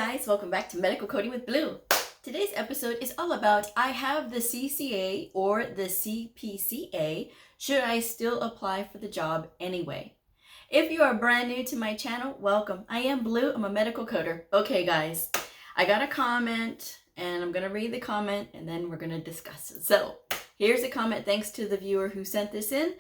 guys, welcome back to Medical Coding with Blue. Today's episode is all about I have the CCA or the Cpc-A. Should I still apply for the job anyway? If you are brand new to my channel, welcome. I am Blue. I'm a medical coder. Okay, guys, I got a comment and I'm going to read the comment and then we're going to discuss it. So here's a comment thanks to the viewer who sent this in.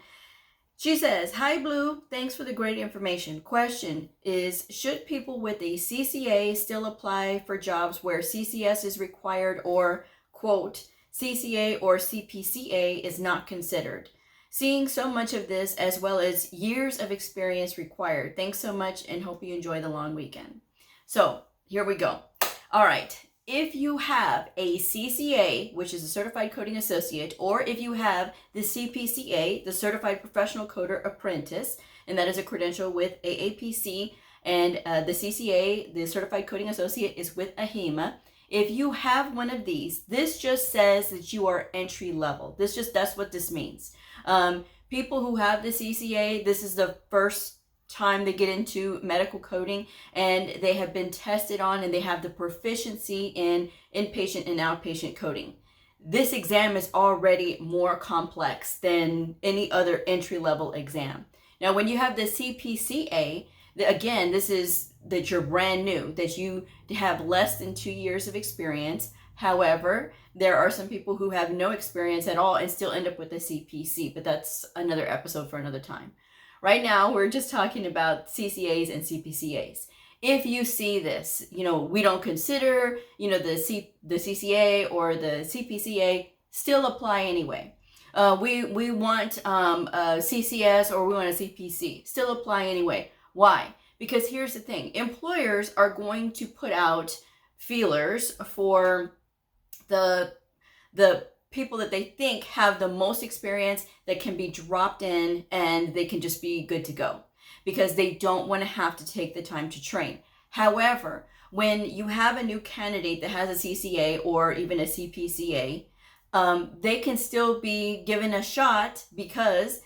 She says, "Hi Blue, thanks for the great information. Question is, should people with a CCA still apply for jobs where CCS is required or, quote, CCA or CPC-A is not considered? Seeing so much of this as well as years of experience required. Thanks so much and hope you enjoy the long weekend." So here we go. All right. If you have a CCA, which is a Certified Coding Associate, or if you have the CPC-A, the Certified Professional Coder Apprentice, and that is a credential with AAPC, and the CCA, the Certified Coding Associate, is with AHIMA. If you have one of these, this just says that you are entry level. That's what this means. People who have the CCA, this is the first time they get into medical coding and they have been tested on and they have the proficiency in inpatient and outpatient coding. This exam is already more complex than any other entry-level exam. Now, when you have the CPC-A, again, this is that you're brand new, that you have less than 2 years of experience. However, there are some people who have no experience at all and still end up with a CPC, but that's another episode for another time. Right now, we're just talking about CCAs and CPCAs. If you see this, we don't consider, the CCA or the CPCA, still apply anyway. We want a CCS or we want a CPC, still apply anyway. Why? Because here's the thing. Employers are going to put out feelers for the people that they think have the most experience that can be dropped in and they can just be good to go because they don't want to have to take the time to train. However, when you have a new candidate that has a CCA or even a CPCA, they can still be given a shot because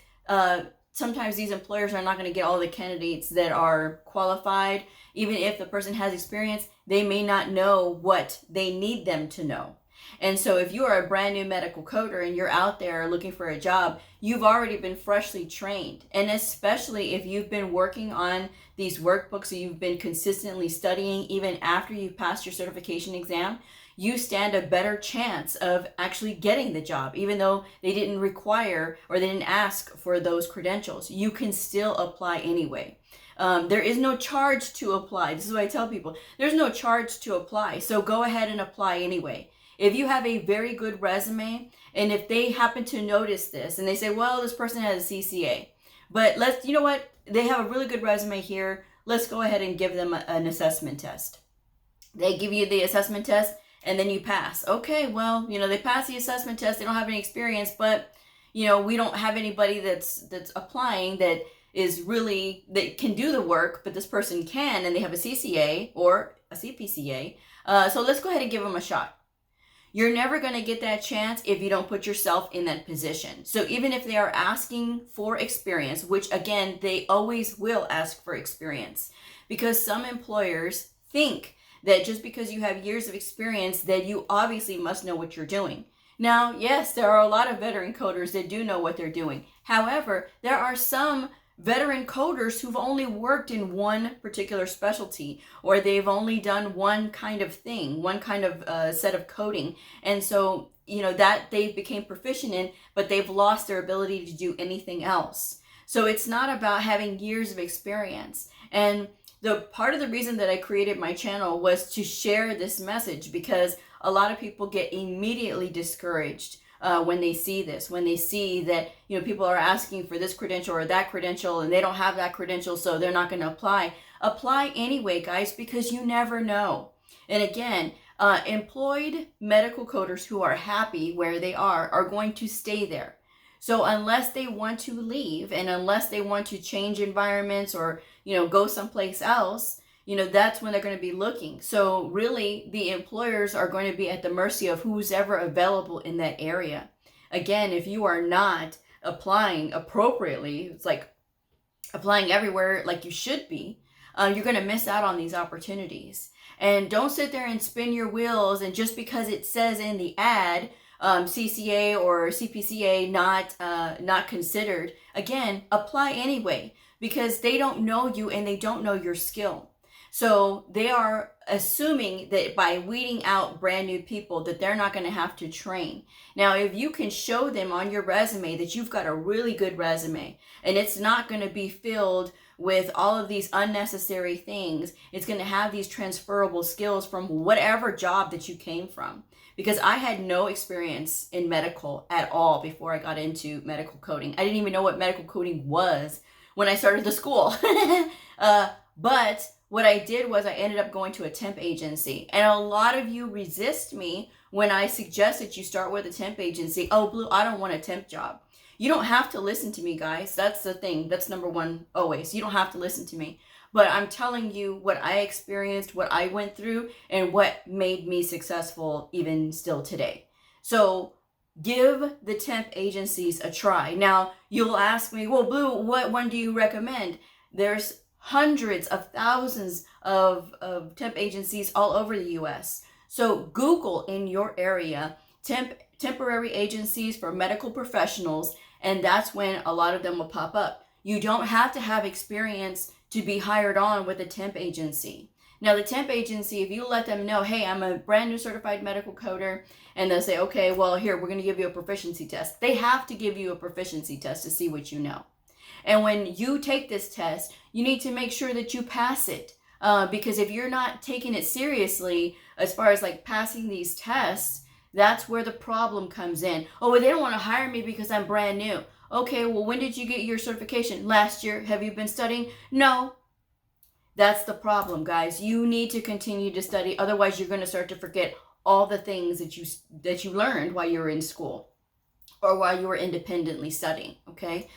sometimes these employers are not going to get all the candidates that are qualified. Even if the person has experience, they may not know what they need them to know. And so if you are a brand new medical coder and you're out there looking for a job, you've already been freshly trained. And especially if you've been working on these workbooks or you've been consistently studying even after you've passed your certification exam, you stand a better chance of actually getting the job. Even though they didn't require or they didn't ask for those credentials, you can still apply anyway. There is no charge to apply. This is what I tell people. There's no charge to apply. So go ahead and apply anyway. If you have a very good resume, and if they happen to notice this and they say, well, this person has a CCA, but they have a really good resume here. Let's go ahead and give them an assessment test. They give you the assessment test and then you pass. Okay, well, they pass the assessment test. They don't have any experience, but, we don't have anybody that's applying that can do the work, but this person can, and they have a CCA or a CPCA. So let's go ahead and give them a shot. You're never going to get that chance if you don't put yourself in that position. So even if they are asking for experience, which again, they always will ask for experience, because some employers think that just because you have years of experience that you obviously must know what you're doing. Now, yes, there are a lot of veteran coders that do know what they're doing. However, there are some veteran coders who've only worked in one particular specialty, or they've only done one kind of thing, one kind of set of coding. And so, that they became proficient in, but they've lost their ability to do anything else. So it's not about having years of experience. And the part of the reason that I created my channel was to share this message, because a lot of people get immediately discouraged when they see this, when they see that, people are asking for this credential or that credential and they don't have that credential, so they're not going to apply. Apply anyway, guys, because you never know. And again, employed medical coders who are happy where they are going to stay there. So unless they want to leave and unless they want to change environments or, go someplace else, that's when they're going to be looking. So really, the employers are going to be at the mercy of who's ever available in that area. Again, if you are not applying appropriately, it's like applying everywhere like you should be, you're going to miss out on these opportunities. And don't sit there and spin your wheels, and just because it says in the ad, CCA or Cpc-A not considered, again, apply anyway, because they don't know you and they don't know your skill. So they are assuming that by weeding out brand new people that they're not going to have to train. Now, if you can show them on your resume that you've got a really good resume and it's not going to be filled with all of these unnecessary things, it's going to have these transferable skills from whatever job that you came from. Because I had no experience in medical at all before I got into medical coding. I didn't even know what medical coding was when I started the school. But what I did was I ended up going to a temp agency. And a lot of you resist me when I suggest that you start with a temp agency. Oh, Blue, I don't want a temp job. You don't have to listen to me, guys. That's the thing. That's number one always. You don't have to listen to me. But I'm telling you what I experienced, what I went through, and what made me successful even still today. So give the temp agencies a try. Now, you'll ask me, well, Blue, what one do you recommend? There's hundreds of thousands of temp agencies all over the US. So Google in your area temporary agencies for medical professionals, and that's when a lot of them will pop up. You don't have to have experience to be hired on with a temp agency. Now, the temp agency, if you let them know, hey, I'm a brand new certified medical coder, and they'll say, okay, well, here, we're going to give you a proficiency test. They have to give you a proficiency test to see what you know. And when you take this test, you need to make sure that you pass it. Because if you're not taking it seriously, as far as like passing these tests, that's where the problem comes in. Oh, well, they don't want to hire me because I'm brand new. Okay, well, when did you get your certification? Last year. Have you been studying? No. That's the problem, guys. You need to continue to study. Otherwise, you're going to start to forget all the things that you learned while you were in school or while you were independently studying, okay?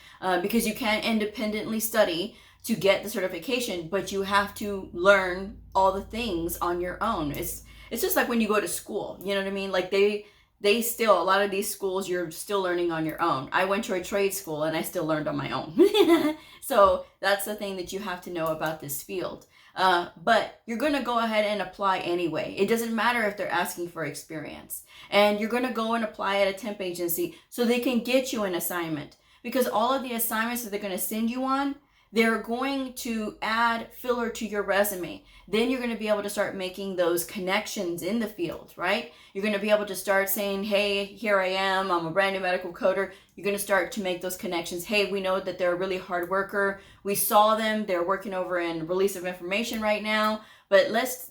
Because you can't independently study to get the certification, but you have to learn all the things on your own. It's just like when you go to school, you know what I mean? Like they still, a lot of these schools, you're still learning on your own. I went to a trade school and I still learned on my own. So that's the thing that you have to know about this field. But you're going to go ahead and apply anyway. It doesn't matter if they're asking for experience. And you're going to go and apply at a temp agency so they can get you an assignment. Because all of the assignments that they're going to send you on, they're going to add filler to your resume. Then you're going to be able to start making those connections in the field, right? You're going to be able to start saying, hey, here I am. I'm a brand new medical coder. You're going to start to make those connections. Hey, we know that they're a really hard worker. We saw them. They're working over in release of information right now. But let's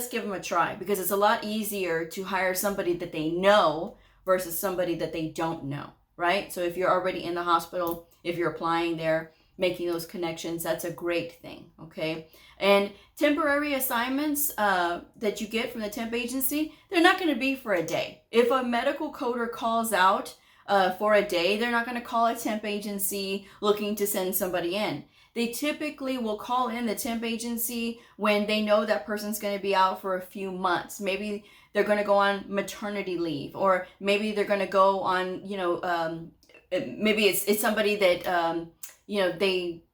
give them a try, because it's a lot easier to hire somebody that they know versus somebody that they don't know, right? So if you're already in the hospital, if you're applying there, making those connections, that's a great thing, okay? And temporary assignments that you get from the temp agency, they're not going to be for a day. If a medical coder calls out for a day, they're not going to call a temp agency looking to send somebody in. They typically will call in the temp agency when they know that person's going to be out for a few months. Maybe they're going to go on maternity leave, or maybe they're going to go on, maybe it's somebody that,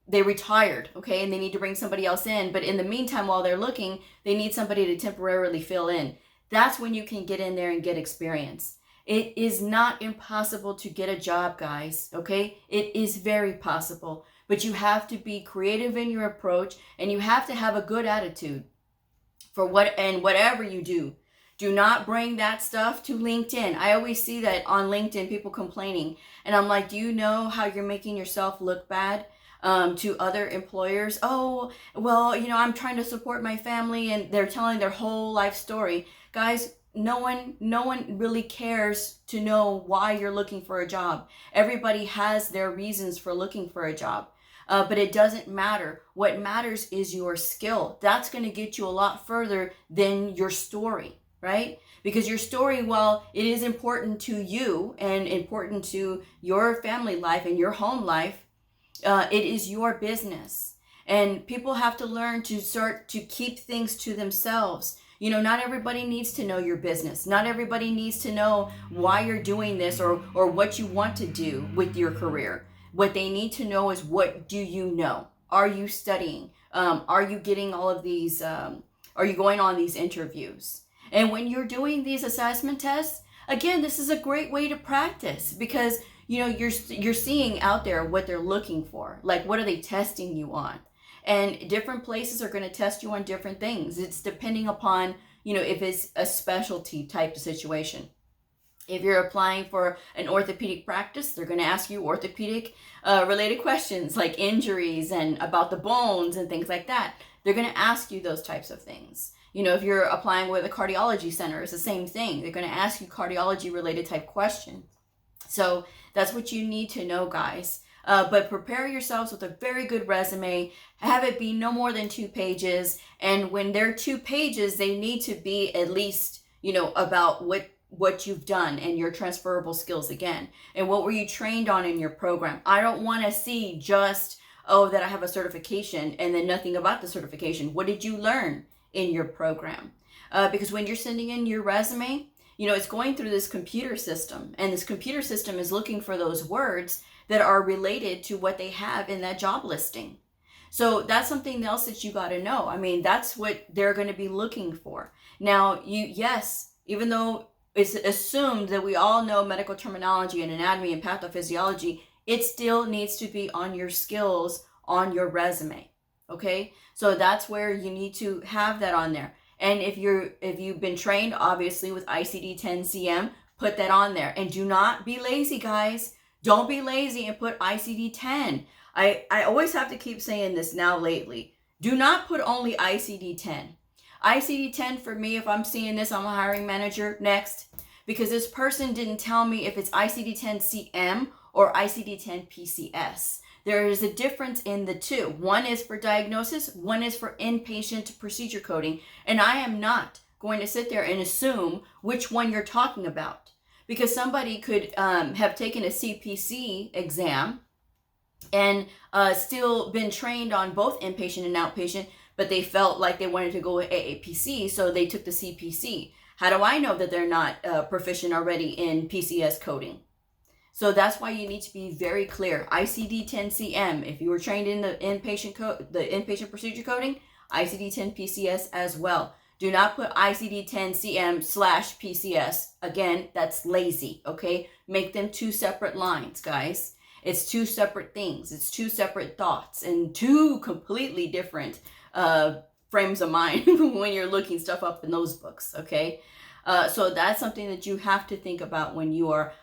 they retired, okay, and they need to bring somebody else in. But in the meantime, while they're looking, they need somebody to temporarily fill in. That's when you can get in there and get experience. It is not impossible to get a job, guys, okay? It is very possible, but you have to be creative in your approach, and you have to have a good attitude for whatever you do. Do not bring that stuff to LinkedIn. I always see that on LinkedIn, people complaining. And I'm like, do you know how you're making yourself look bad to other employers? Oh, well, I'm trying to support my family, and they're telling their whole life story. Guys, no one really cares to know why you're looking for a job. Everybody has their reasons for looking for a job. But it doesn't matter. What matters is your skill. That's going to get you a lot further than your story. Right? Because your story, while it is important to you and important to your family life and your home life, it is your business. And people have to learn to start to keep things to themselves. Not everybody needs to know your business. Not everybody needs to know why you're doing this or what you want to do with your career. What they need to know is, what do you know? Are you studying? Are you getting all of these are you going on these interviews? And when you're doing these assessment tests, again, this is a great way to practice because, you know, you're seeing out there what they're looking for. Like, what are they testing you on? And different places are going to test you on different things. It's depending upon, you know, if it's a specialty type of situation. If you're applying for an orthopedic practice, they're going to ask you orthopedic related questions like injuries and about the bones and things like that. They're going to ask you those types of things. You know, if you're applying with a cardiology center, it's the same thing. They're going to ask you cardiology related type questions. So that's what you need to know, guys. But prepare yourselves with a very good resume. Have it be no more than 2 pages. And when they're 2 pages, they need to be at least, you know, about what you've done and your transferable skills again. And what were you trained on in your program? I don't want to see just, oh, that I have a certification and then nothing about the certification. What did you learn in your program? Because when you're sending in your resume, you know, it's going through this computer system, and this computer system is looking for those words that are related to what they have in that job listing. So that's something else that you got to know. I mean, that's what they're going to be looking for. Now, yes, even though it's assumed that we all know medical terminology and anatomy and pathophysiology, it still needs to be on your skills on your resume. Okay, so that's where you need to have that on there. And if you've been trained obviously with ICD-10-CM, put that on there. And do not be lazy, guys. Don't be lazy and put ICD-10. I always have to keep saying this now lately. Do not put only ICD-10. ICD-10 for me, if I'm seeing this, I'm a hiring manager next, because this person didn't tell me if it's ICD-10-CM or ICD-10-PCS. There is a difference in the two. One is for diagnosis, one is for inpatient procedure coding, and I am not going to sit there and assume which one you're talking about, because somebody could have taken a CPC exam and still been trained on both inpatient and outpatient, but they felt like they wanted to go with AAPC, so they took the CPC. How do I know that they're not proficient already in PCS coding? So that's why you need to be very clear. ICD-10-CM, if you were trained in the inpatient procedure coding, ICD-10-PCS as well. Do not put ICD-10-CM/PCS. Again, that's lazy, okay? Make them 2 separate lines, guys. It's 2 separate things. It's 2 separate thoughts and 2 completely different frames of mind when you're looking stuff up in those books, okay? So that's something that you have to think about when you are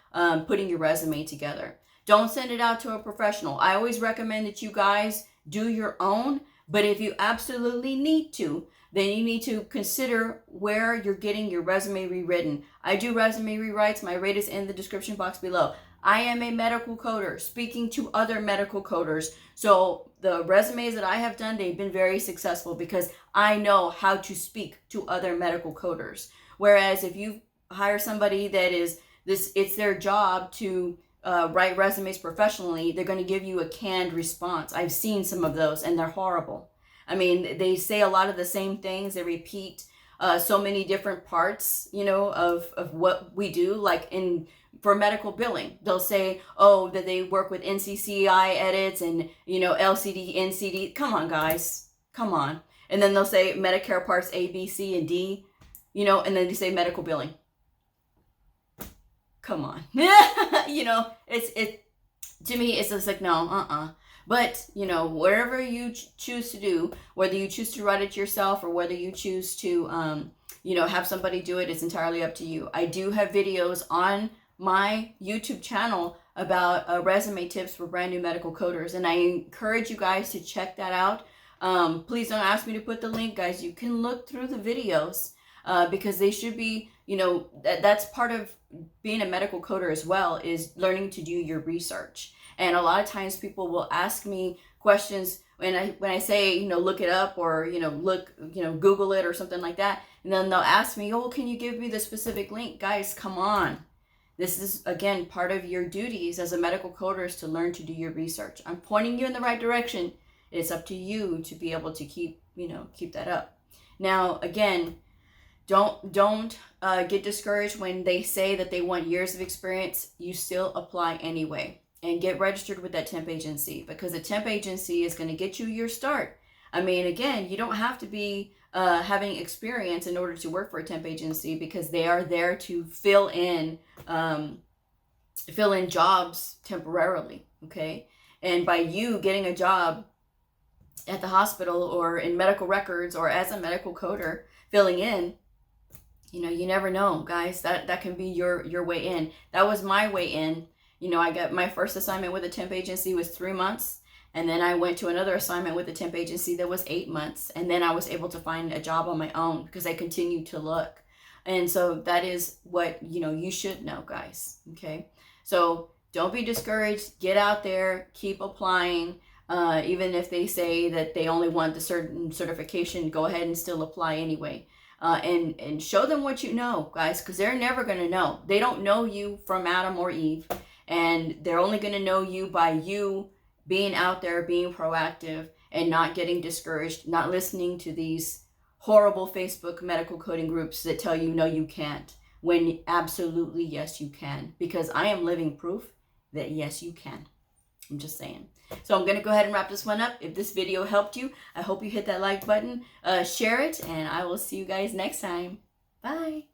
putting your resume together. Don't send it out to a professional. I always recommend that you guys do your own, but if you absolutely need to, then you need to consider where you're getting your resume rewritten. I do resume rewrites. My rate is in the description box below. I am a medical coder speaking to other medical coders. So the resumes that I have done, they've been very successful because I know how to speak to other medical coders. Whereas if you hire somebody that is it's their job to write resumes professionally, they're going to give you a canned response. I've seen some of those and they're horrible. I mean, they say a lot of the same things. They repeat so many different parts, you know, of what we do. Like for medical billing, they'll say, oh, that they work with NCCI edits and, you know, LCD, NCD. Come on, guys. Come on. And then they'll say Medicare Parts A, B, C, and D, you know, and then they say medical billing. Come on. You know, to me, it's just like, no, But, you know, whatever you choose to do, whether you choose to write it yourself or whether you choose to, you know, have somebody do it, it's entirely up to you. I do have videos on my YouTube channel about resume tips for brand new medical coders, and I encourage you guys to check that out. Please don't ask me to put the link, guys. You can look through the videos because they should be, you know, that's part of being a medical coder as well, is learning to do your research. And a lot of times people will ask me questions when I say, you know, look it up or, you know, Google it or something like that. And then they'll ask me, oh, can you give me the specific link? Guys, come on. This is, again, part of your duties as a medical coder is to learn to do your research. I'm pointing you in the right direction. It's up to you to be able to keep that up. Now, again, don't get discouraged when they say that they want years of experience. You still apply anyway. And get registered with that temp agency, because the temp agency is going to get you your start. I mean, again, you don't have to be having experience in order to work for a temp agency, because they are there to fill in jobs temporarily. Okay. And by you getting a job at the hospital or in medical records or as a medical coder filling in, you know, you never know, guys. That can be your way in. That was my way in. You know, I got my first assignment with a temp agency was 3 months. And then I went to another assignment with a temp agency that was 8 months. And then I was able to find a job on my own because I continued to look. And so that is what, you know, you should know, guys. Okay. So don't be discouraged. Get out there. Keep applying. Even if they say that they only want the certain certification, go ahead and still apply anyway. And show them what you know, guys, because they're never going to know. They don't know you from Adam or Eve. And they're only going to know you by you being out there, being proactive, and not getting discouraged, not listening to these horrible Facebook medical coding groups that tell you, no, you can't, when absolutely, yes, you can. Because I am living proof that yes, you can. I'm just saying. So I'm going to go ahead and wrap this one up. If this video helped you, I hope you hit that like button, share it, and I will see you guys next time. Bye.